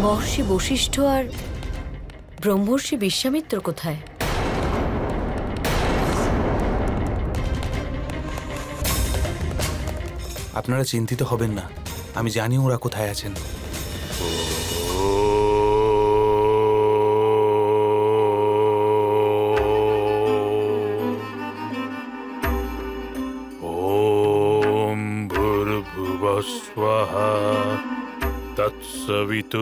মহর্ষি বশিষ্ঠ আর ব্রহ্মর্ষি বিশ্বামিত্র কোথায়? আপনারা চিন্তিত হবেন না, আমি জানি ওরা কোথায় আছেন। ওম ভূর্ভুবঃ স্বাহা তৎসবিতুর্বরেণ্যং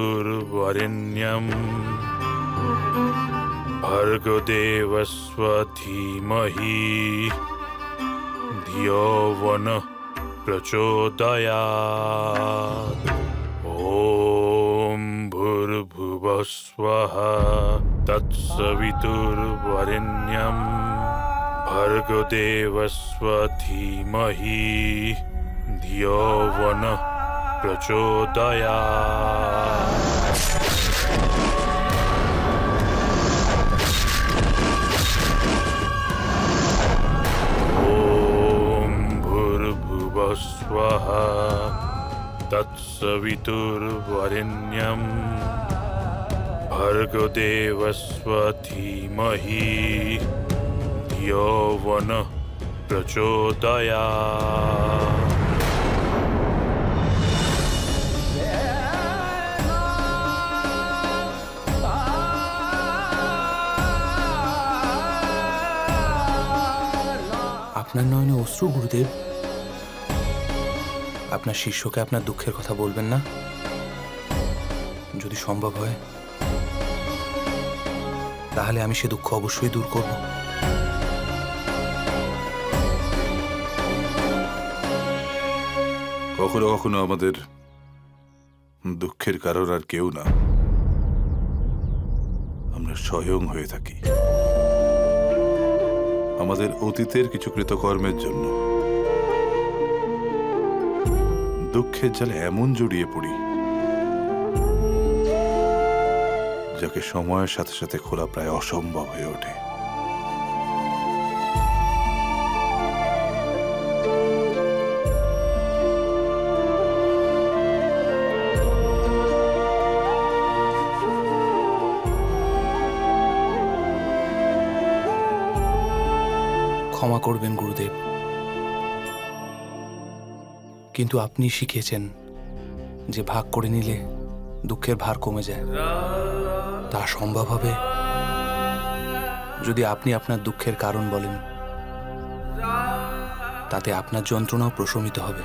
ভর্গো দেবস্য ধীমহি ধিয়ো यो नः प्रचोदयात्। ॐ भूर्भुवः स्वः तत्सवितुर्वरेण्यं भर्गो देवस्य धीमहि धियो यो नः प्रचोदयात्। स्वः तत्सवितुर्वरेण्यं भर्गो देवस्य धीमहि धियो यो नः प्रचोदयात्। আপনার নয়নে অশ্রু গুরুদেব। আপনার শিষ্যকে আপনার দুঃখের কথা বলবেন না? যদি সম্ভব হয় তাহলে আমি সে দুঃখ অবশ্যই দূর করব। কখনো কখনো আমাদের দুঃখের কারণ আর কেউ না, আমরা স্বয়ং হয়ে থাকি। আমাদের অতীতের কিছু কৃতকর্মের জন্য দুঃখের জালে এমন জড়িয়ে পড়ি যাকে সময়ের সাথে সাথে খোলা প্রায় অসম্ভব হয়ে ওঠে। ক্ষমা করবেন গুরুদেব, কিন্তু আপনি শিখিয়েছেন যে ভাগ করে নিলে দুঃখের ভার কমে যায়। তা সম্ভব হবে যদি আপনি আপনার দুঃখের কারণ বলেন, তাতে আপনার যন্ত্রণাও প্রশমিত হবে।